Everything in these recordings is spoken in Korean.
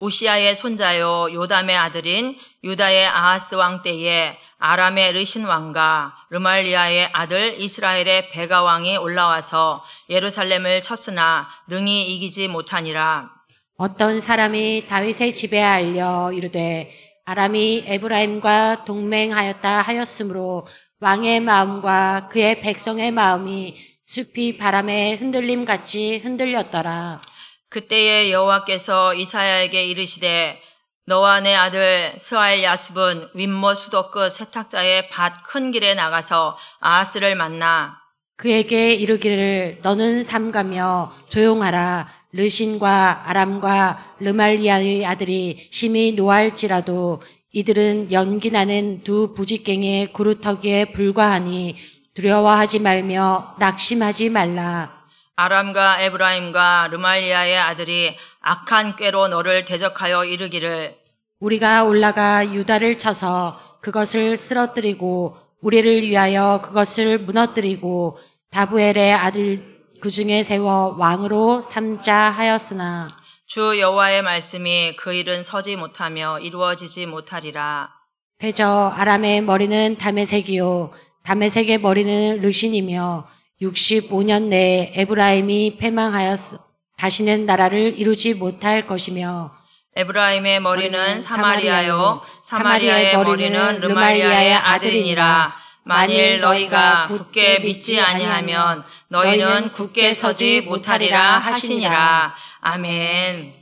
우시아의 손자요 요담의 아들인 유다의 아하스 왕 때에 아람의 르신 왕과 르말리아의 아들 이스라엘의 베가 왕이 올라와서 예루살렘을 쳤으나 능히 이기지 못하니라. 어떤 사람이 다윗의 집에 알려 이르되 아람이 에브라임과 동맹하였다 하였으므로 왕의 마음과 그의 백성의 마음이 숲이 바람에 흔들림같이 흔들렸더라. 그때에 여호와께서 이사야에게 이르시되 너와 내 아들 스알 야습은 윗모 수도 끝 세탁자의 밭 큰 길에 나가서 아하스를 만나 그에게 이르기를 너는 삼가며 조용하라. 르신과 아람과 르말리아의 아들이 심히 노할지라도 이들은 연기나는 두 부직갱이의 구루터기에 불과하니 두려워하지 말며 낙심하지 말라. 아람과 에브라임과 르말리아의 아들이 악한 꾀로 너를 대적하여 이르기를 우리가 올라가 유다를 쳐서 그것을 쓰러뜨리고 우리를 위하여 그것을 무너뜨리고 다부엘의 아들 그 중에 세워 왕으로 삼자 하였으나 주 여호와의 말씀이 그 일은 서지 못하며 이루어지지 못하리라. 대저 아람의 머리는 다메섹이요 다메섹의 머리는 르신이며 65년 내에 에브라임이 패망하였으 다시는 나라를 이루지 못할 것이며 에브라임의 머리는 사마리아요 사마리아의 머리는 르말리아의 아들이니라. 만일 너희가 굳게 믿지 아니하면 너희는 굳게 서지 못하리라 하시니라. 아멘.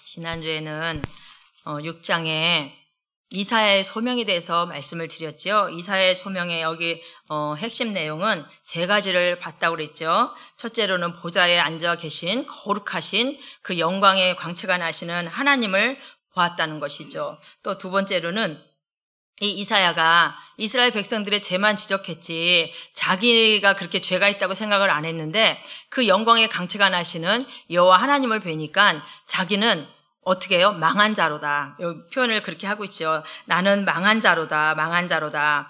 지난주에는 6장에 이사야의 소명에 대해서 말씀을 드렸죠. 이사야의 소명의 여기 핵심 내용은 세 가지를 봤다고 그랬죠. 첫째로는 보좌에 앉아 계신 거룩하신 그 영광의 광채가 나시는 하나님을 보았다는 것이죠. 또 두 번째로는 이 이사야가 이스라엘 백성들의 죄만 지적했지 자기가 그렇게 죄가 있다고 생각을 안 했는데 그 영광의 광채가 나시는 여호와 하나님을 뵈니까 자기는 어떻게 해요? 망한 자로다. 여기 표현을 그렇게 하고 있죠. 나는 망한 자로다. 망한 자로다.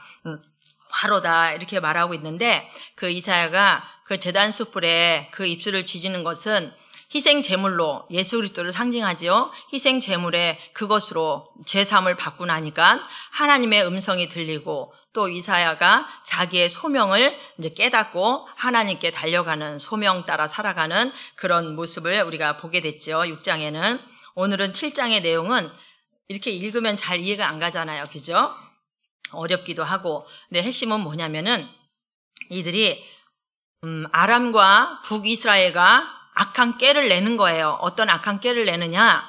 화로다. 이렇게 말하고 있는데 그 이사야가 그 제단 숯불에 그 입술을 지지는 것은 희생 제물로 예수 그리스도를 상징하지요. 희생 제물에 그것으로 제사함을 받고 나니까 하나님의 음성이 들리고 또 이사야가 자기의 소명을 이제 깨닫고 하나님께 달려가는 소명 따라 살아가는 그런 모습을 우리가 보게 됐죠. 6장에는. 오늘은 7장의 내용은 이렇게 읽으면 잘 이해가 안 가잖아요. 그죠? 어렵기도 하고. 근데 핵심은 뭐냐면은 이들이 아람과 북이스라엘과 악한 꾀를 내는 거예요. 어떤 악한 꾀를 내느냐?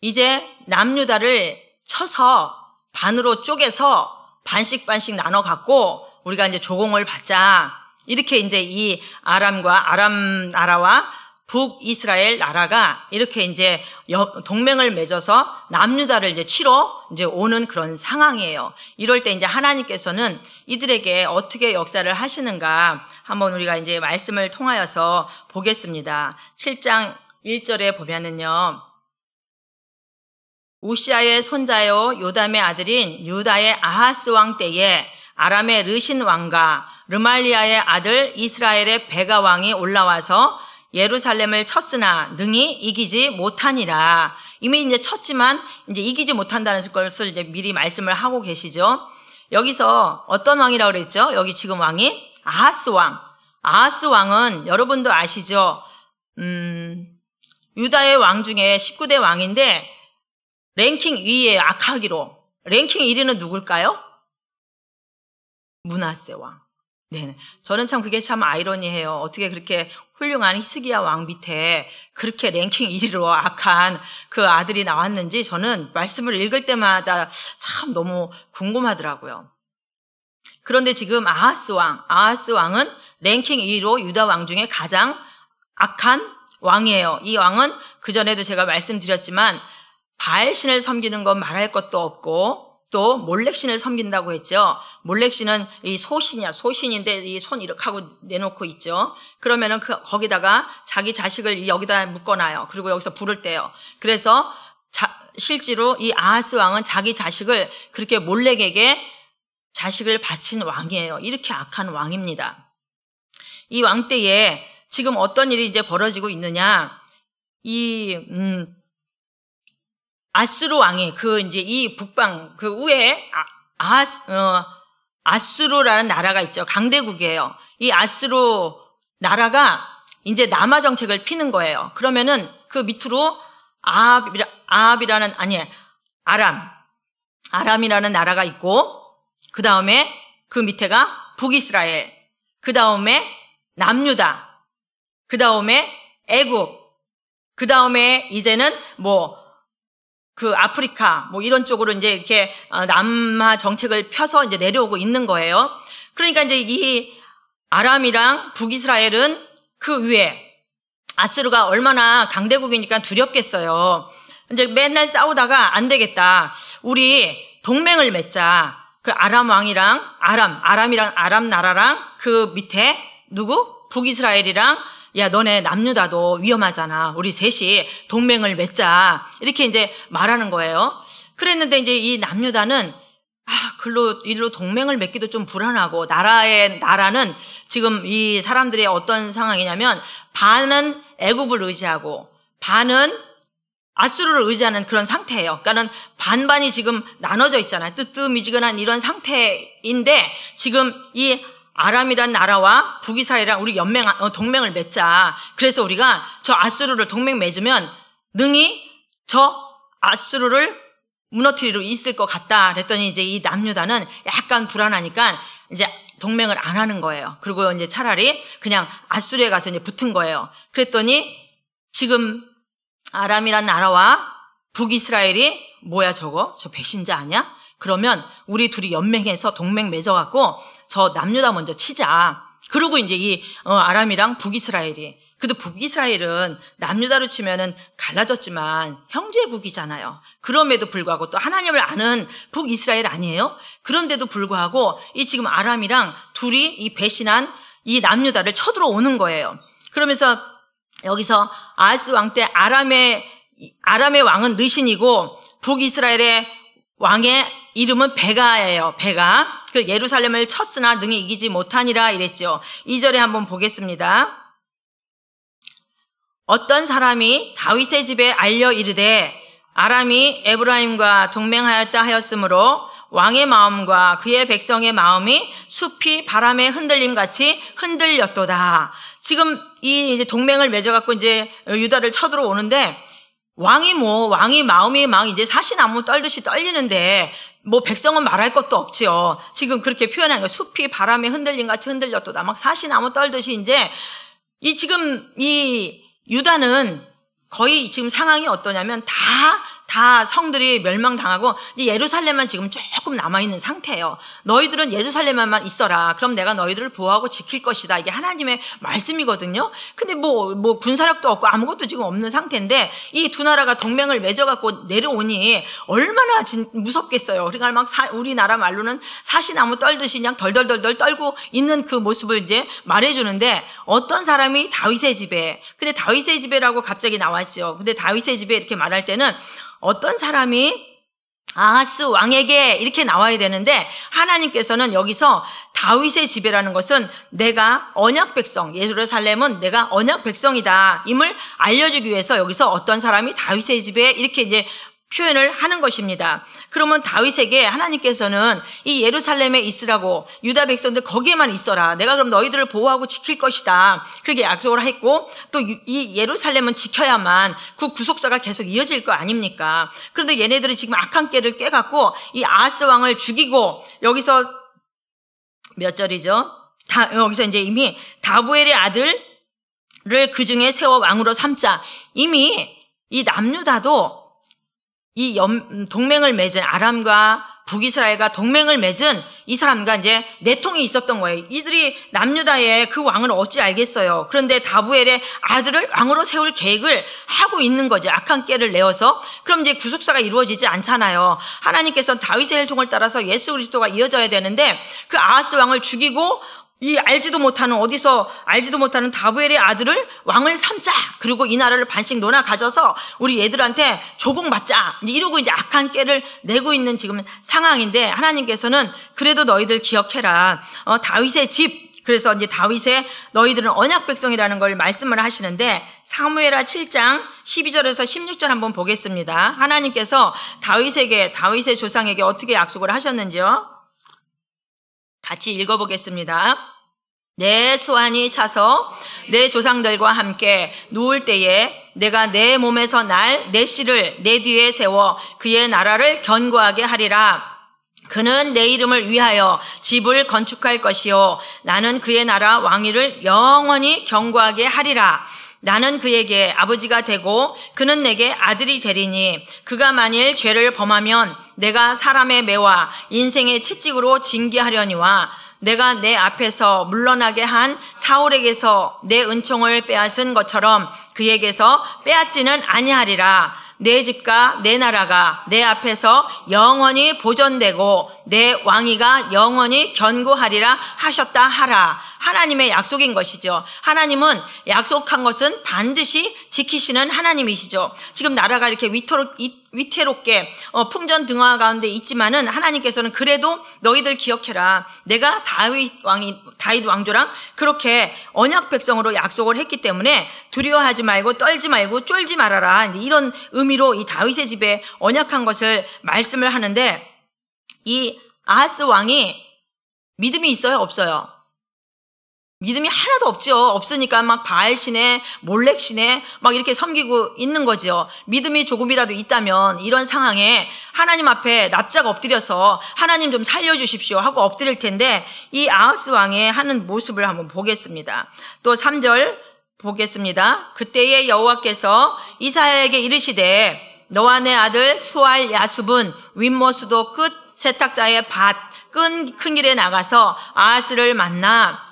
이제 남유다를 쳐서 반으로 쪼개서 반씩 나눠 갖고 우리가 이제 조공을 받자. 이렇게 이제 이 아람과 아람 나라와 북이스라엘 나라가 이렇게 이제 동맹을 맺어서 남유다를 이제 치러 이제 오는 그런 상황이에요. 이럴 때 이제 하나님께서는 이들에게 어떻게 역사를 하시는가 한번 우리가 이제 말씀을 통하여서 보겠습니다. 7장 1절에 보면은요. 우시아의 손자요 요담의 아들인 유다의 아하스 왕 때에 아람의 르신 왕과 르말리아의 아들 이스라엘의 베가 왕이 올라와서 예루살렘을 쳤으나 능히 이기지 못하니라. 이미 이제 쳤지만 이제 이기지 못한다는 것을 이제 미리 말씀을 하고 계시죠. 여기서 어떤 왕이라고 그랬죠? 여기 지금 왕이 아하스 왕. 아하스 왕은 여러분도 아시죠? 유다의 왕 중에 19대 왕인데 랭킹 2위에 악하기로. 랭킹 1위는 누굴까요? 므낫세 왕. 네, 저는 참 그게 참 아이러니해요. 어떻게 그렇게 훌륭한 히스기야 왕 밑에 그렇게 랭킹 1위로 악한 그 아들이 나왔는지 저는 말씀을 읽을 때마다 참 너무 궁금하더라고요. 그런데 지금 아하스 왕은 랭킹 2위로 유다 왕 중에 가장 악한 왕이에요. 이 왕은 그전에도 제가 말씀드렸지만 바알신을 섬기는 건 말할 것도 없고 또 몰렉신을 섬긴다고 했죠. 몰렉신은 이 소신인데 이 손 이렇게 하고 내놓고 있죠. 그러면은 거기다가 자기 자식을 여기다 묶어놔요. 그리고 여기서 불을 떼요. 그래서 실제로 이 아하스 왕은 자기 자식을 그렇게 몰렉에게 자식을 바친 왕이에요. 이렇게 악한 왕입니다. 이 왕 때에 지금 어떤 일이 이제 벌어지고 있느냐? 아수르 왕이 그 이제 이 북방 그 위에 아수르라는 나라가 있죠. 강대국이에요. 이 아수르 나라가 이제 남하 정책을 피는 거예요. 그러면은 그 밑으로 아람이라는 나라가 있고, 그 다음에 그 밑에가 북이스라엘, 그 다음에 남유다, 그 다음에 애굽, 그 다음에 이제는 그 아프리카 이런 쪽으로 이제 이렇게 남하 정책을 펴서 이제 내려오고 있는 거예요. 그러니까 이제 이 아람이랑 북이스라엘은 그 위에 아수르가 얼마나 강대국이니까 두렵겠어요. 이제 맨날 싸우다가 안 되겠다. 우리 동맹을 맺자. 그 아람 나라랑 그 밑에 누구? 북이스라엘이랑 야, 너네 남유다도 위험하잖아. 우리 셋이 동맹을 맺자. 이렇게 이제 말하는 거예요. 그랬는데 이제 이 남유다는 일로 동맹을 맺기도 좀 불안하고, 나라는 지금 이 사람들의 어떤 상황이냐면, 반은 애굽을 의지하고, 반은 아수르를 의지하는 그런 상태예요. 그러니까는 반반이 지금 나눠져 있잖아요. 뜨뜻미지근한 이런 상태인데, 지금 이 아람이란 나라와 북이스라엘이랑 우리 동맹을 맺자. 그래서 우리가 저 아수르를 동맹 맺으면 능히 저 아수르를 무너뜨리러 있을 것 같다. 그랬더니 이제 이 남유다는 약간 불안하니까 이제 동맹을 안 하는 거예요. 그리고 이제 차라리 그냥 아수르에 가서 이제 붙은 거예요. 그랬더니 지금 아람이란 나라와 북이스라엘이 뭐야 저거? 저 배신자 아니야? 그러면 우리 둘이 연맹해서 동맹 맺어갖고 저 남유다 먼저 치자. 그리고 이제 이 아람이랑 북이스라엘이, 그래도 북이스라엘은 남유다로 치면은 갈라졌지만 형제국이잖아요. 그럼에도 불구하고 또 하나님을 아는 북이스라엘 아니에요? 그런데도 불구하고 이 지금 아람이랑 둘이 이 배신한 이 남유다를 쳐들어오는 거예요. 그러면서 여기서 아하스 왕 때 아람의 왕은 르신이고 북이스라엘의 왕의 이름은 베가예요. 베가. 그 예루살렘을 쳤으나 능히 이기지 못하니라 이랬죠. 2절에 한번 보겠습니다. 어떤 사람이 다윗의 집에 알려 이르되 아람이 에브라임과 동맹하였다 하였으므로 왕의 마음과 그의 백성의 마음이 숲이 바람에 흔들림같이 흔들렸도다. 지금 이 이제 동맹을 맺어갖고 이제 유다를 쳐들어오는데, 왕이 마음이 막 이제 사시나무 떨듯이 떨리는데 백성은 말할 것도 없지요. 지금 그렇게 표현한 거예요. 숲이 바람에 흔들림같이 흔들렸도다. 막 사시나무 떨듯이 이제 지금 이 유다는 거의 지금 상황이 어떠냐면 다 성들이 멸망당하고 이제 예루살렘만 지금 조금 남아있는 상태예요. 너희들은 예루살렘만 있어라. 그럼 내가 너희들을 보호하고 지킬 것이다. 이게 하나님의 말씀이거든요. 근데 군사력도 없고 아무것도 지금 없는 상태인데 이 두 나라가 동맹을 맺어갖고 내려오니 얼마나 무섭겠어요. 그러니까 막 우리나라 말로는 사시나무 떨듯이 그냥 덜덜덜덜 떨고 있는 그 모습을 이제 말해주는데, 어떤 사람이 다윗의 집에, 근데 다윗의 집에라고 갑자기 나왔죠. 근데 다윗의 집에 이렇게 말할 때는 어떤 사람이 아하스 왕에게 이렇게 나와야 되는데, 하나님께서는 여기서 다윗의 집이라는 것은 내가 언약 백성, 예루살렘은 내가 언약 백성이다 임을 알려주기 위해서 여기서 어떤 사람이 다윗의 집에 이렇게 이제 표현을 하는 것입니다. 그러면 다윗에게 하나님께서는 이 예루살렘에 있으라고, 유다 백성들 거기에만 있어라. 내가 그럼 너희들을 보호하고 지킬 것이다. 그렇게 약속을 했고, 또 이 예루살렘은 지켜야만 그 구속사가 계속 이어질 거 아닙니까? 그런데 얘네들이 지금 악한 깨를 깨갖고 이 아하스 왕을 죽이고, 여기서 몇 절이죠? 여기서 이제 이미 다부엘의 아들을 그 중에 세워 왕으로 삼자. 이미 이 남유다도 이 동맹을 맺은 아람과 북이스라엘과 동맹을 맺은 이 사람과 이제 내통이 있었던 거예요. 이들이 남유다의 그 왕을 어찌 알겠어요. 그런데 다부엘의 아들을 왕으로 세울 계획을 하고 있는 거죠. 악한 깨를 내어서. 그럼 이제 구속사가 이루어지지 않잖아요. 하나님께서는 다윗의 혈통을 따라서 예수 그리스도가 이어져야 되는데, 그 아하스 왕을 죽이고 알지도 못하는 다부엘의 아들을 왕을 삼자. 그리고 이 나라를 반씩 논아 가져서 우리 얘들한테 조공받자. 이러고 이제 악한 깨를 내고 있는 지금 상황인데, 하나님께서는 그래도 너희들 기억해라. 다윗의 집, 그래서 이제 다윗의 너희들은 언약 백성이라는 걸 말씀을 하시는데 사무엘하 7장 12절에서 16절 한번 보겠습니다. 하나님께서 다윗의 조상에게 어떻게 약속을 하셨는지요? 같이 읽어보겠습니다. 내 소환이 차서 내 조상들과 함께 누울 때에 내가 내 몸에서 날 내 씨를 내 뒤에 세워 그의 나라를 견고하게 하리라. 그는 내 이름을 위하여 집을 건축할 것이요 나는 그의 나라 왕위를 영원히 견고하게 하리라. 나는 그에게 아버지가 되고 그는 내게 아들이 되리니 그가 만일 죄를 범하면 내가 사람의 매와 인생의 채찍으로 징계하려니와 내가 내 앞에서 물러나게 한 사울에게서 내 은총을 빼앗은 것처럼 그에게서 빼앗지는 아니하리라. 내 집과 내 나라가 내 앞에서 영원히 보존되고 내 왕위가 영원히 견고하리라 하셨다 하라. 하나님의 약속인 것이죠. 하나님은 약속한 것은 반드시 지키시는 하나님이시죠. 지금 나라가 이렇게 위태롭게 풍전등화 가운데 있지만은 하나님께서는 그래도 너희들 기억해라. 내가 다윗 왕조랑 그렇게 언약 백성으로 약속을 했기 때문에 두려워하지 말고 떨지 말고 쫄지 말아라. 이런 의미로 이 다윗의 집에 언약한 것을 말씀을 하는데 이 아하스 왕이 믿음이 있어요? 없어요? 믿음이 하나도 없죠. 없으니까 막 바알신에 몰렉신에 막 이렇게 섬기고 있는 거죠. 믿음이 조금이라도 있다면 이런 상황에 하나님 앞에 납작 엎드려서 하나님 좀 살려주십시오 하고 엎드릴 텐데 이 아하스 왕의 하는 모습을 한번 보겠습니다. 또 3절 보겠습니다. 그때에 여호와께서 이사야에게 이르시되 너와 내 아들 수알 야숲은 윗모수도 끝 세탁자의 밭 큰 길에 나가서 아하스를 만나.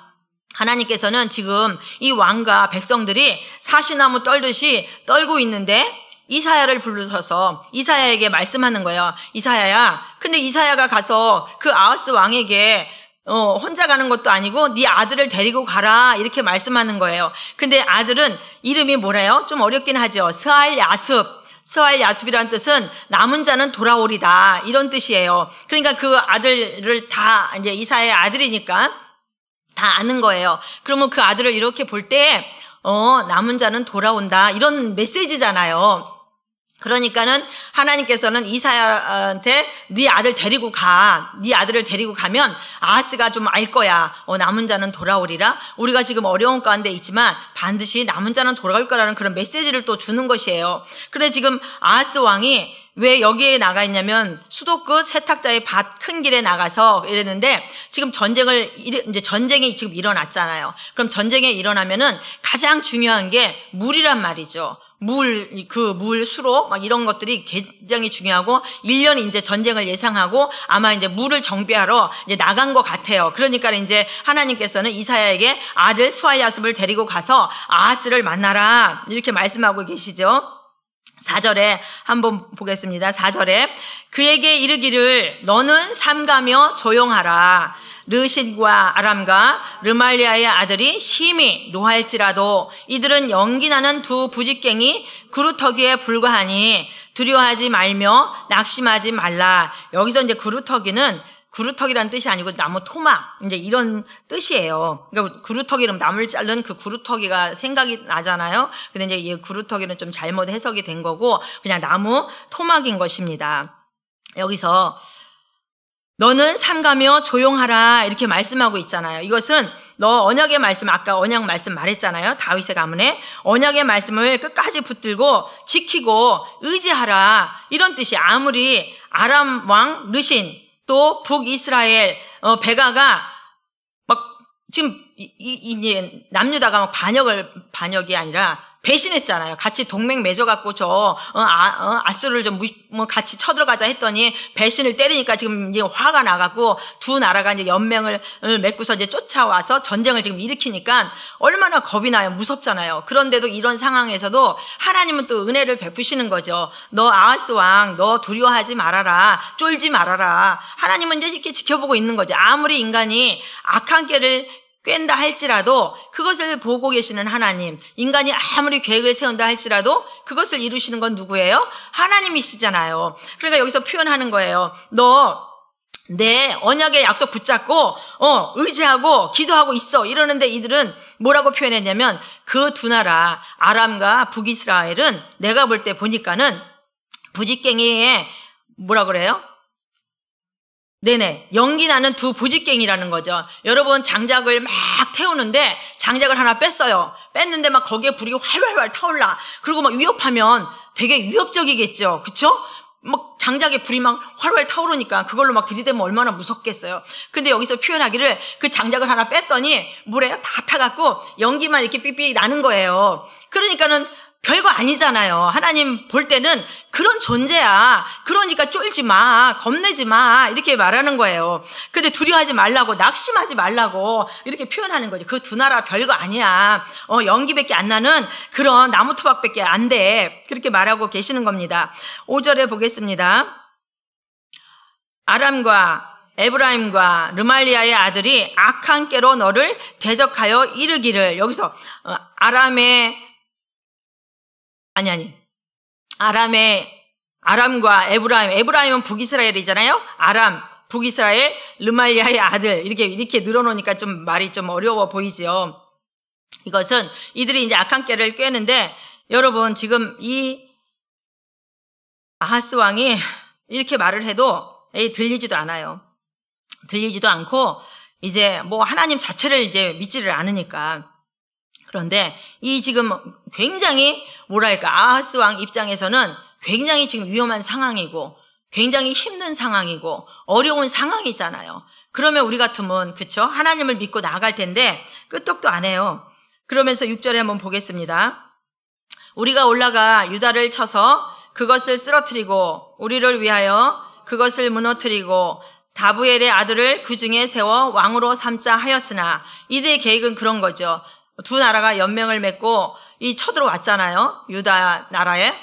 하나님께서는 지금 이 왕과 백성들이 사시나무 떨듯이 떨고 있는데 이사야를 부르셔서 이사야에게 말씀하는 거예요. 이사야야, 근데 이사야가 가서 그 아하스 왕에게 혼자 가는 것도 아니고 네 아들을 데리고 가라 이렇게 말씀하는 거예요. 근데 아들은 이름이 뭐래요? 좀 어렵긴 하죠. 스알 야숲. 스알 야숲이라는 뜻은 남은 자는 돌아오리다 이런 뜻이에요. 그러니까 그 아들을 다 이제 이사야의 아들이니까 다 아는 거예요. 그러면 그 아들을 이렇게 볼 때 남은 자는 돌아온다 이런 메시지잖아요. 그러니까는 하나님께서는 이사야한테 네 아들 데리고 가. 네 아들을 데리고 가면 아하스가 좀 알 거야. 남은 자는 돌아오리라. 우리가 지금 어려운 가운데 있지만 반드시 남은 자는 돌아올 거라는 그런 메시지를 또 주는 것이에요. 그런데 지금 아하스 왕이 왜 여기에 나가 있냐면 수도 끝 세탁자의 밭 큰 길에 나가서 이랬는데 지금 전쟁이 지금 일어났잖아요. 그럼 전쟁이 일어나면은 가장 중요한 게 물이란 말이죠. 물, 수로, 막 이런 것들이 굉장히 중요하고, 1년 이제 전쟁을 예상하고, 아마 이제 물을 정비하러 이제 나간 것 같아요. 그러니까 이제 하나님께서는 이사야에게 아들 스알야숲을 데리고 가서 아하스를 만나라. 이렇게 말씀하고 계시죠. 4절에 한번 보겠습니다. 4절에 그에게 이르기를 너는 삼가며 조용하라. 르신과 아람과 르말리아의 아들이 심히 노할지라도 이들은 연기나는 두 부직갱이 그루터기에 불과하니 두려워하지 말며 낙심하지 말라. 여기서 이제 그루터기라는 뜻이 아니고 나무 토막 이제 이런 뜻이에요. 그러니까 그루터기는 나무를 자른 그 그루터기가 생각이 나잖아요. 근데 이제 이 그루터기는 좀 잘못 해석이 된 거고 그냥 나무 토막인 것입니다. 여기서 너는 삼가며 조용하라 이렇게 말씀하고 있잖아요. 이것은 너 언약의 말씀, 아까 언약 말씀 말했잖아요. 다윗의 가문에 언약의 말씀을 끝까지 붙들고 지키고 의지하라 이런 뜻이. 아무리 아람 왕 르신 또 북이스라엘 베가가 막 지금 이제 남유다가 막 반역이 아니라 배신했잖아요. 같이 동맹 맺어갖고 아수를 좀 같이 쳐들어가자 했더니 배신을 때리니까 지금 이제 화가 나갖고 두 나라가 이제 연맹을 맺고서 이제 쫓아와서 전쟁을 지금 일으키니까 얼마나 겁이 나요. 무섭잖아요. 그런데도 이런 상황에서도 하나님은 또 은혜를 베푸시는 거죠. 너 아하스 왕, 너 두려워하지 말아라. 쫄지 말아라. 하나님은 이제 이렇게 지켜보고 있는 거죠. 아무리 인간이 악한 길을 꿰다 할지라도 그것을 보고 계시는 하나님, 인간이 아무리 계획을 세운다 할지라도 그것을 이루시는 건 누구예요? 하나님이시잖아요. 그러니까 여기서 표현하는 거예요. 너 내 언약의 약속 붙잡고 의지하고 기도하고 있어 이러는데 이들은 뭐라고 표현했냐면 그 두 나라 아람과 북이스라엘은 내가 볼 때 보니까는 부직갱이의 뭐라 그래요? 네네, 연기 나는 두 부직갱이라는 거죠. 여러분 장작을 막 태우는데 장작을 하나 뺐어요. 뺐는데 막 거기에 불이 활활활 타올라. 그리고 막 위협하면 되게 위협적이겠죠. 그쵸? 막 장작에 불이 막 활활 타오르니까 그걸로 막 들이대면 얼마나 무섭겠어요. 근데 여기서 표현하기를 그 장작을 하나 뺐더니 뭐래요? 다 타갖고 연기만 이렇게 삑삑 나는 거예요. 그러니까는 별거 아니잖아요. 하나님 볼 때는 그런 존재야. 그러니까 쫄지 마, 겁내지 마 이렇게 말하는 거예요. 근데 두려워하지 말라고, 낙심하지 말라고 이렇게 표현하는 거죠. 그 두 나라 별거 아니야. 연기밖에 안 나는 그런 나무 토막밖에 안 돼. 그렇게 말하고 계시는 겁니다. 5절에 보겠습니다. 아람과 에브라임과 르말리아의 아들이 악한 꾀로 너를 대적하여 이르기를. 여기서 아람과 에브라임은 북이스라엘이잖아요. 아람, 북이스라엘, 르말리아의 아들 이렇게 늘어놓으니까 좀 말이 좀 어려워 보이죠. 이것은 이들이 이제 악한 꾀를 꿰는데 여러분 지금 이 아하스 왕이 이렇게 말을 해도 들리지도 않아요. 들리지도 않고 이제 뭐 하나님 자체를 이제 믿지를 않으니까. 그런데 이 지금 굉장히 뭐랄까 아하스 왕 입장에서는 굉장히 지금 위험한 상황이고 굉장히 힘든 상황이고 어려운 상황이잖아요. 그러면 우리 같으면 그쵸? 하나님을 믿고 나아갈 텐데 끄떡도 안 해요. 그러면서 6절에 한번 보겠습니다. 우리가 올라가 유다를 쳐서 그것을 쓰러뜨리고 우리를 위하여 그것을 무너뜨리고 다부엘의 아들을 그 중에 세워 왕으로 삼자 하였으나 이들의 계획은 그런 거죠. 두 나라가 연맹을 맺고 이 쳐들어왔잖아요. 유다 나라에.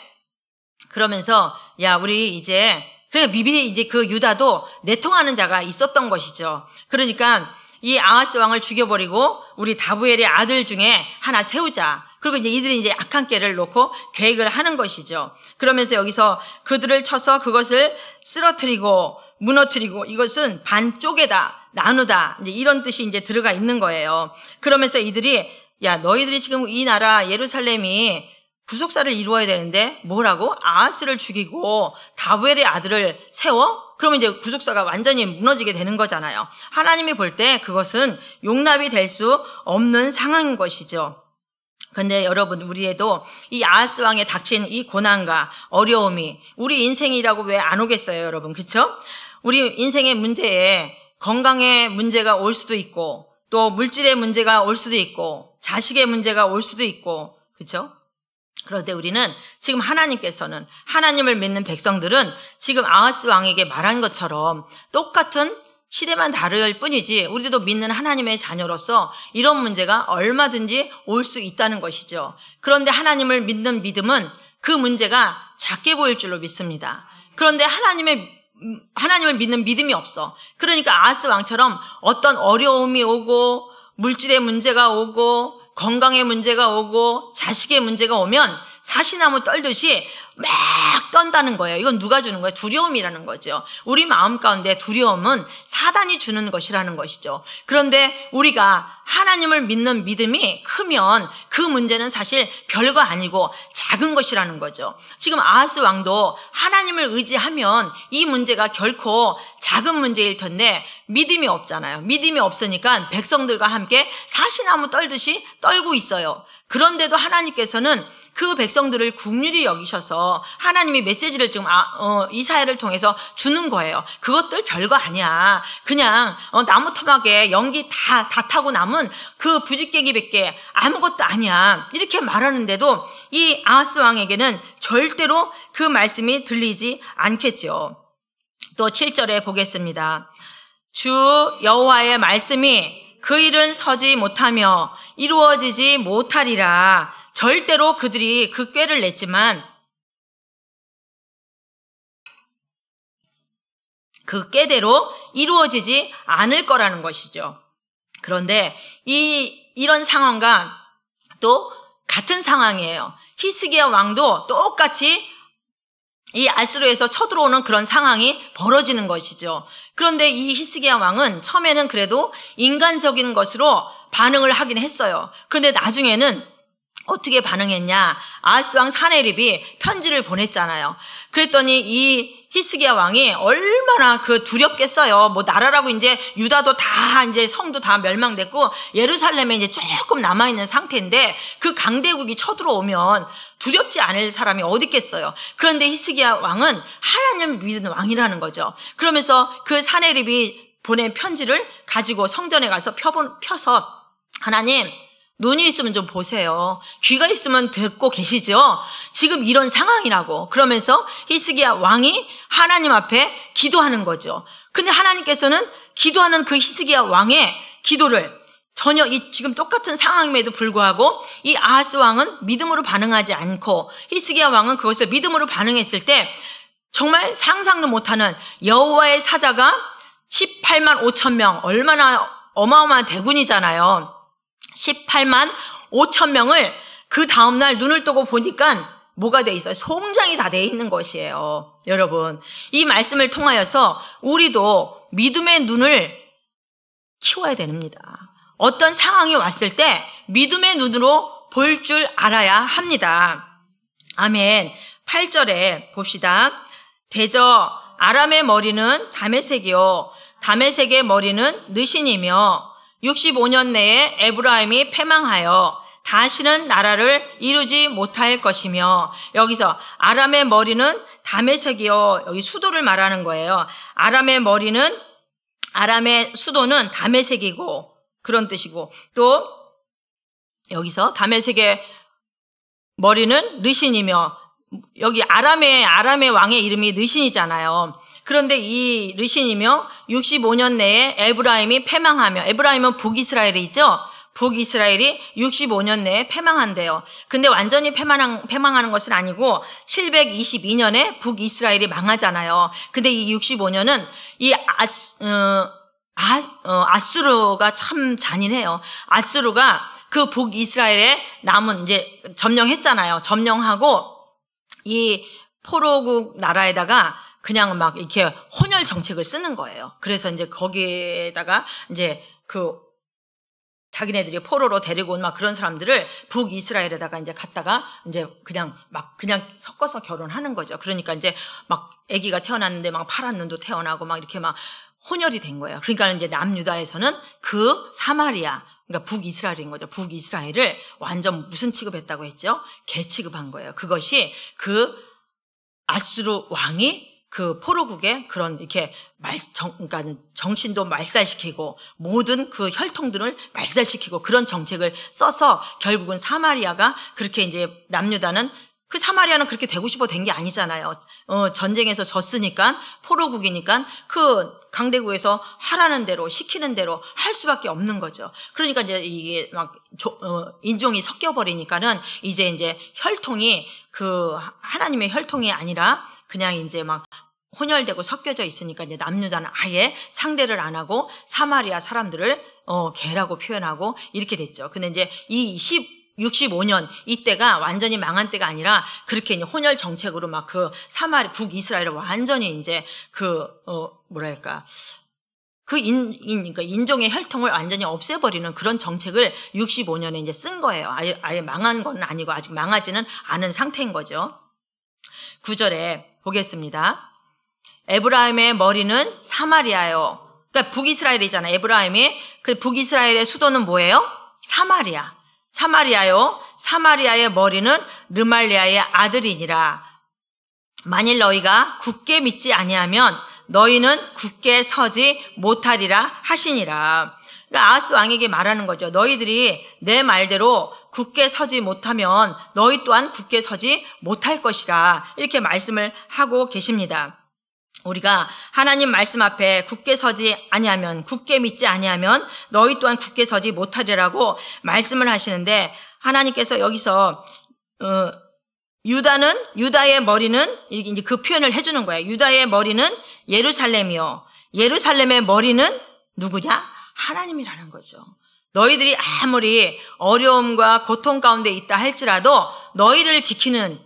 그러면서 야 우리 이제 그러니까 미리 이제 그 유다도 내통하는 자가 있었던 것이죠. 그러니까 이 아하스 왕을 죽여버리고 우리 다부엘의 아들 중에 하나 세우자. 그리고 이제 이들이 이제 악한 꾀를 놓고 계획을 하는 것이죠. 그러면서 여기서 그들을 쳐서 그것을 쓰러뜨리고 무너뜨리고 이것은 반쪽에다 나누다 이제 이런 뜻이 이제 들어가 있는 거예요. 그러면서 이들이 야 너희들이 지금 이 나라 예루살렘이 구속사를 이루어야 되는데 뭐라고? 아하스를 죽이고 다부엘의 아들을 세워? 그러면 이제 구속사가 완전히 무너지게 되는 거잖아요. 하나님이 볼 때 그것은 용납이 될 수 없는 상황인 것이죠. 그런데 여러분 우리에도 이 아하스 왕에 닥친 이 고난과 어려움이 우리 인생이라고 왜 안 오겠어요 여러분, 그쵸? 우리 인생의 문제에 건강의 문제가 올 수도 있고 또 물질의 문제가 올 수도 있고 자식의 문제가 올 수도 있고 그쵸? 그런데 우리는 지금 하나님께서는 하나님을 믿는 백성들은 지금 아하스 왕에게 말한 것처럼 똑같은 시대만 다를 뿐이지 우리도 믿는 하나님의 자녀로서 이런 문제가 얼마든지 올 수 있다는 것이죠. 그런데 하나님을 믿는 믿음은 그 문제가 작게 보일 줄로 믿습니다. 그런데 하나님을 믿는 믿음이 없어. 그러니까 아하스 왕처럼 어떤 어려움이 오고 물질의 문제가 오고 건강의 문제가 오고 자식의 문제가 오면 사시나무 떨듯이 막 떤다는 거예요. 이건 누가 주는 거예요? 두려움이라는 거죠. 우리 마음 가운데 두려움은 사단이 주는 것이라는 것이죠. 그런데 우리가 하나님을 믿는 믿음이 크면 그 문제는 사실 별거 아니고 작은 것이라는 거죠. 지금 아하스 왕도 하나님을 의지하면 이 문제가 결코 작은 문제일 텐데 믿음이 없잖아요. 믿음이 없으니까 백성들과 함께 사시나무 떨듯이 떨고 있어요. 그런데도 하나님께서는 그 백성들을 국률이 여기셔서 하나님이 메시지를 지금 이사야를 통해서 주는 거예요. 그것들 별거 아니야. 그냥 나무 토막에 연기 다 타고 남은 그 부직갱이밖에 아무것도 아니야. 이렇게 말하는데도 이 아하스 왕에게는 절대로 그 말씀이 들리지 않겠죠. 또 7절에 보겠습니다. 주 여호와의 말씀이 그 일은 서지 못하며 이루어지지 못하리라. 절대로 그들이 그 꾀를 냈지만 그 꾀대로 이루어지지 않을 거라는 것이죠. 그런데 이런 상황과 또 같은 상황이에요. 히스기야 왕도 똑같이 이 아수르에서 쳐들어오는 그런 상황이 벌어지는 것이죠. 그런데 이 히스기야 왕은 처음에는 그래도 인간적인 것으로 반응을 하긴 했어요. 그런데 나중에는 어떻게 반응했냐? 아하스 왕 사네립이 편지를 보냈잖아요. 그랬더니 이 히스기야 왕이 얼마나 두렵겠어요. 뭐 나라라고 이제 유다도 다 이제 성도 다 멸망됐고 예루살렘에 이제 조금 남아있는 상태인데 그 강대국이 쳐들어오면 두렵지 않을 사람이 어디 있겠어요. 그런데 히스기야 왕은 하나님을 믿는 왕이라는 거죠. 그러면서 그 사네립이 보낸 편지를 가지고 성전에 가서 펴서 하나님, 눈이 있으면 좀 보세요. 귀가 있으면 듣고 계시죠? 지금 이런 상황이라고. 그러면서 히스기야 왕이 하나님 앞에 기도하는 거죠. 근데 하나님께서는 기도하는 그 히스기야 왕의 기도를 전혀 지금 똑같은 상황임에도 불구하고 이 아하스 왕은 믿음으로 반응하지 않고 히스기야 왕은 그것을 믿음으로 반응했을 때 정말 상상도 못하는 여호와의 사자가 18만 5천 명, 얼마나 어마어마한 대군이잖아요. 18만 5천 명을 그 다음날 눈을 뜨고 보니까 뭐가 돼 있어요? 송장이 다 돼 있는 것이에요. 여러분, 이 말씀을 통하여서 우리도 믿음의 눈을 키워야 됩니다. 어떤 상황이 왔을 때 믿음의 눈으로 볼 줄 알아야 합니다. 아멘. 8절에 봅시다. 대저 아람의 머리는 다메섹이요 다메섹의 머리는 느신이며 65년 내에 에브라임이 패망하여 다시는 나라를 이루지 못할 것이며, 여기서 아람의 머리는 다메섹이요, 여기 수도를 말하는 거예요. 아람의 수도는 다메섹이고 그런 뜻이고, 또 여기서 다메섹의 머리는 르신이며, 여기 아람의 왕의 이름이 르신이잖아요. 그런데 이 르신이며 65년 내에 에브라임이 패망하며, 에브라임은 북이스라엘이죠. 북이스라엘이 65년 내에 패망한대요. 근데 완전히 패망하는 것은 아니고 722년에 북이스라엘이 망하잖아요. 근데 이 65년은 이 아수르가 참 잔인해요. 아수르가 그 북이스라엘에 남은 이제 점령했잖아요. 점령하고 이 포로국 나라에다가 그냥 막 이렇게 혼혈 정책을 쓰는 거예요. 그래서 이제 거기에다가 이제 자기네들이 포로로 데리고 온 막 그런 사람들을 북이스라엘에다가 이제 갔다가 이제 그냥 섞어서 결혼하는 거죠. 그러니까 이제 막 아기가 태어났는데 막 파란 눈도 태어나고 막 이렇게 막 혼혈이 된 거예요. 그러니까 이제 남유다에서는 그 사마리아, 그러니까 북이스라엘인 거죠. 북이스라엘을 완전 무슨 취급했다고 했죠? 개 취급한 거예요. 그것이 그 아수르 왕이 그 포로국의 그런 이렇게 그러니까 정신도 말살시키고 모든 그 혈통들을 말살시키고 그런 정책을 써서 결국은 사마리아가 그렇게 이제 남유다는 그 사마리아는 그렇게 되고 싶어 된 게 아니잖아요. 전쟁에서 졌으니까 포로국이니까 그 강대국에서 하라는 대로 시키는 대로 할 수밖에 없는 거죠. 그러니까 이제 이게 막 인종이 섞여 버리니까는 이제 혈통이 그 하나님의 혈통이 아니라 그냥 이제 막 혼혈되고 섞여져 있으니까 이제 남유다는 아예 상대를 안 하고 사마리아 사람들을 개라고 표현하고 이렇게 됐죠. 근데 이제 이 65년 이때가 완전히 망한 때가 아니라 그렇게 이제 혼혈 정책으로 막 그 북이스라엘을 완전히 이제 그러니까 인종의 혈통을 완전히 없애버리는 그런 정책을 65년에 이제 쓴 거예요. 아예 망한 건 아니고 아직 망하지는 않은 상태인 거죠. 9절에 보겠습니다. 에브라임의 머리는 사마리아요. 그러니까 북이스라엘이잖아요. 에브라임이 그 북이스라엘의 수도는 뭐예요? 사마리아요. 사마리아의 머리는 르말리아의 아들이니라. 만일 너희가 굳게 믿지 아니하면 너희는 굳게 서지 못하리라 하시니라. 그러니까 아하스 왕에게 말하는 거죠. 너희들이 내 말대로 굳게 서지 못하면 너희 또한 굳게 서지 못할 것이라. 이렇게 말씀을 하고 계십니다. 우리가 하나님 말씀 앞에 굳게 서지 아니하면, 굳게 믿지 아니하면 너희 또한 굳게 서지 못하리라고 말씀을 하시는데, 하나님께서 여기서 유다의 머리는 이제 그 표현을 해주는 거예요. 유다의 머리는 예루살렘이요, 예루살렘의 머리는 누구냐? 하나님이라는 거죠. 너희들이 아무리 어려움과 고통 가운데 있다 할지라도 너희를 지키는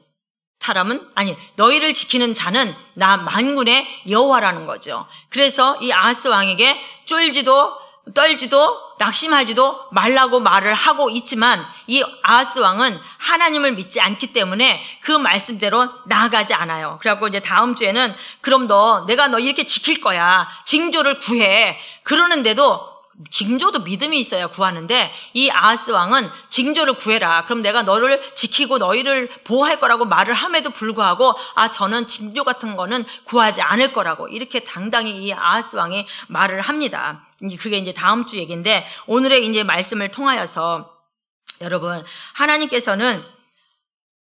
사람은 아니 너희를 지키는 자는 나 만군의 여호와라는 거죠. 그래서 이 아하스 왕에게 쫄지도 떨지도 낙심하지도 말라고 말을 하고 있지만 이 아하스 왕은 하나님을 믿지 않기 때문에 그 말씀대로 나아가지 않아요. 그래갖고 이제 다음 주에는 그럼 내가 너 이렇게 지킬 거야. 징조를 구해. 그러는데도 징조도 믿음이 있어야 구하는데 이 아하스 왕은 징조를 구해라. 그럼 내가 너를 지키고 너희를 보호할 거라고 말을 함에도 불구하고 저는 징조 같은 거는 구하지 않을 거라고 이렇게 당당히 이 아하스 왕이 말을 합니다. 그게 이제 다음 주 얘기인데 오늘의 이제 말씀을 통하여서 여러분 하나님께서는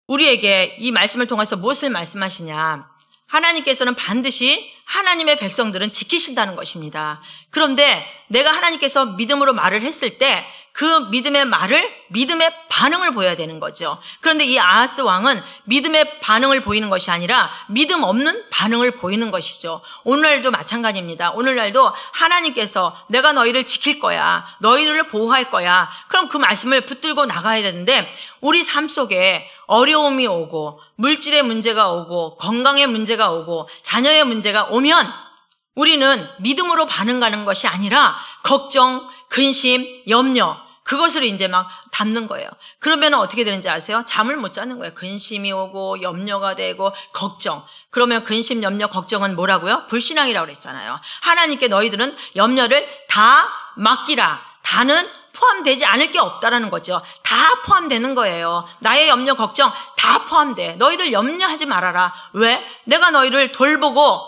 우리에게 이 말씀을 통해서 무엇을 말씀하시냐? 하나님께서는 반드시 하나님의 백성들은 지키신다는 것입니다. 그런데 내가 하나님께서 믿음으로 말을 했을 때 그 믿음의 말을 믿음의 반응을 보여야 되는 거죠. 그런데 이 아하스 왕은 믿음의 반응을 보이는 것이 아니라 믿음 없는 반응을 보이는 것이죠. 오늘날도 마찬가지입니다. 오늘날도 하나님께서 내가 너희를 지킬 거야. 너희를 보호할 거야. 그럼 그 말씀을 붙들고 나가야 되는데 우리 삶 속에 어려움이 오고 물질의 문제가 오고 건강의 문제가 오고 자녀의 문제가 오면 우리는 믿음으로 반응하는 것이 아니라 걱정, 근심, 염려 그것을 이제 막 담는 거예요. 그러면 어떻게 되는지 아세요? 잠을 못 자는 거예요. 근심이 오고 염려가 되고 걱정. 그러면 근심, 염려, 걱정은 뭐라고요? 불신앙이라고 그랬잖아요. 하나님께 너희들은 염려를 다 맡기라. 다는 포함되지 않을 게 없다라는 거죠. 다 포함되는 거예요. 나의 염려, 걱정 다 포함돼. 너희들 염려하지 말아라. 왜? 내가 너희를 돌보고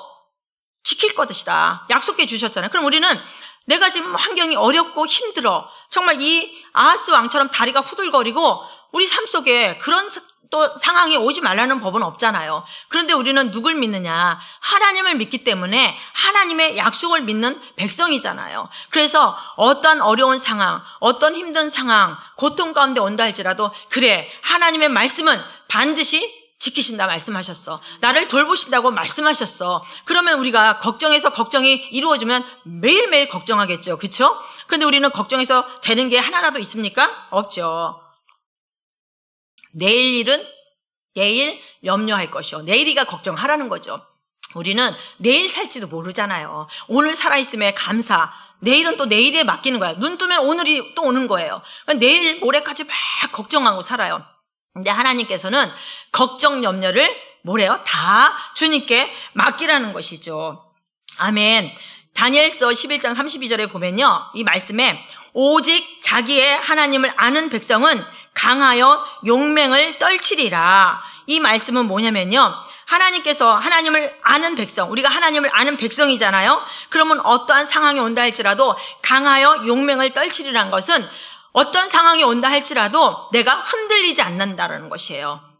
지킬 것이다. 약속해 주셨잖아요. 그럼 우리는 내가 지금 환경이 어렵고 힘들어. 정말 이 아하스 왕처럼 다리가 후들거리고 우리 삶 속에 그런 또 상황이 오지 말라는 법은 없잖아요. 그런데 우리는 누굴 믿느냐? 하나님을 믿기 때문에 하나님의 약속을 믿는 백성이잖아요. 그래서 어떤 어려운 상황, 어떤 힘든 상황, 고통 가운데 온다 할지라도 그래, 하나님의 말씀은 반드시 지키신다 말씀하셨어. 나를 돌보신다고 말씀하셨어. 그러면 우리가 걱정해서 걱정이 이루어지면 매일매일 걱정하겠죠. 그렇죠? 그런데 우리는 걱정해서 되는 게 하나라도 있습니까? 없죠. 내일 일은 내일 염려할 것이요. 내일이가 걱정하라는 거죠. 우리는 내일 살지도 모르잖아요. 오늘 살아있음에 감사. 내일은 또 내일에 맡기는 거야. 눈 뜨면 오늘이 또 오는 거예요. 그러니까 내일 모레까지 막 걱정하고 살아요. 근데 하나님께서는 걱정, 염려를 뭐래요? 다 주님께 맡기라는 것이죠. 아멘. 다니엘서 11장 32절에 보면요. 이 말씀에 오직 자기의 하나님을 아는 백성은 강하여 용맹을 떨치리라. 이 말씀은 뭐냐면요. 하나님께서 하나님을 아는 백성, 우리가 하나님을 아는 백성이잖아요. 그러면 어떠한 상황이 온다 할지라도 강하여 용맹을 떨치리라는 것은 어떤 상황이 온다 할지라도 내가 흔들리지 않는다라는 것이에요.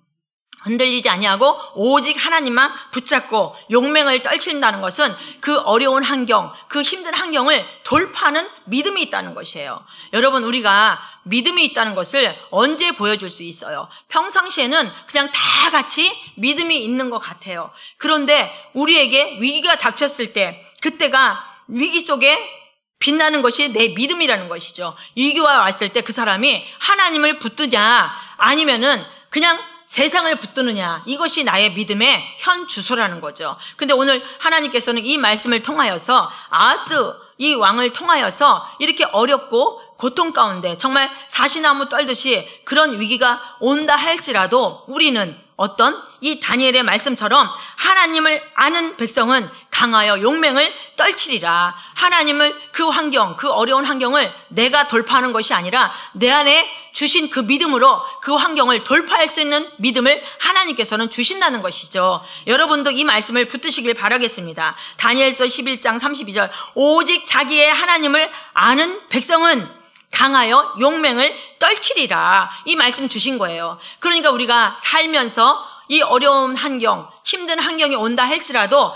흔들리지 아니하고 오직 하나님만 붙잡고 용맹을 떨친다는 것은 그 어려운 환경, 그 힘든 환경을 돌파하는 믿음이 있다는 것이에요. 여러분, 우리가 믿음이 있다는 것을 언제 보여줄 수 있어요? 평상시에는 그냥 다 같이 믿음이 있는 것 같아요. 그런데 우리에게 위기가 닥쳤을 때 그때가 위기 속에 빛나는 것이 내 믿음이라는 것이죠. 위기가 왔을 때 그 사람이 하나님을 붙드냐 아니면은 그냥 세상을 붙드느냐, 이것이 나의 믿음의 현 주소라는 거죠. 근데 오늘 하나님께서는 이 말씀을 통하여서 아하스 이 왕을 통하여서 이렇게 어렵고 고통 가운데 정말 사시나무 떨듯이 그런 위기가 온다 할지라도 우리는 어떤 이 다니엘의 말씀처럼 하나님을 아는 백성은 강하여 용맹을 떨치리라. 하나님을 그 환경, 그 어려운 환경을 내가 돌파하는 것이 아니라 내 안에 주신 그 믿음으로 그 환경을 돌파할 수 있는 믿음을 하나님께서는 주신다는 것이죠. 여러분도 이 말씀을 붙드시길 바라겠습니다. 다니엘서 11장 32절 오직 자기의 하나님을 아는 백성은 강하여 용맹을 떨치리라. 이 말씀 주신 거예요. 그러니까 우리가 살면서 이 어려운 환경, 힘든 환경이 온다 할지라도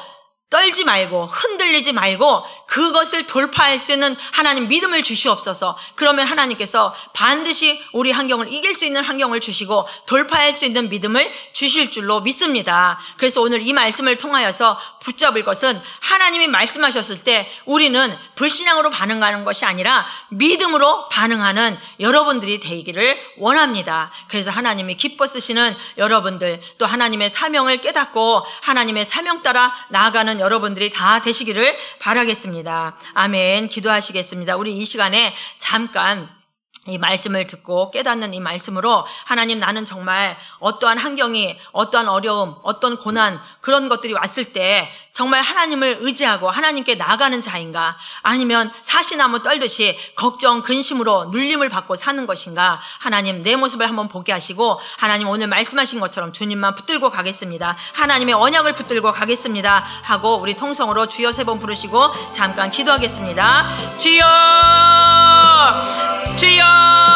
떨지 말고 흔들리지 말고 그것을 돌파할 수 있는 하나님 믿음을 주시옵소서. 그러면 하나님께서 반드시 우리 환경을 이길 수 있는 환경을 주시고 돌파할 수 있는 믿음을 주실 줄로 믿습니다. 그래서 오늘 이 말씀을 통하여서 붙잡을 것은 하나님이 말씀하셨을 때 우리는 불신앙으로 반응하는 것이 아니라 믿음으로 반응하는 여러분들이 되기를 원합니다. 그래서 하나님이 기뻐 쓰시는 여러분들, 또 하나님의 사명을 깨닫고 하나님의 사명 따라 나아가는 여러분들이 다 되시기를 바라겠습니다. 아멘. 기도하시겠습니다. 우리 이 시간에 잠깐 이 말씀을 듣고 깨닫는 이 말씀으로 하나님, 나는 정말 어떠한 환경이, 어떠한 어려움, 어떤 고난, 그런 것들이 왔을 때 정말 하나님을 의지하고 하나님께 나아가는 자인가, 아니면 사시나무 떨듯이 걱정, 근심으로 눌림을 받고 사는 것인가. 하나님, 내 모습을 한번 보게 하시고, 하나님 오늘 말씀하신 것처럼 주님만 붙들고 가겠습니다, 하나님의 언약을 붙들고 가겠습니다 하고 우리 통성으로 주여 3번 부르시고 잠깐 기도하겠습니다. 주여, 주여,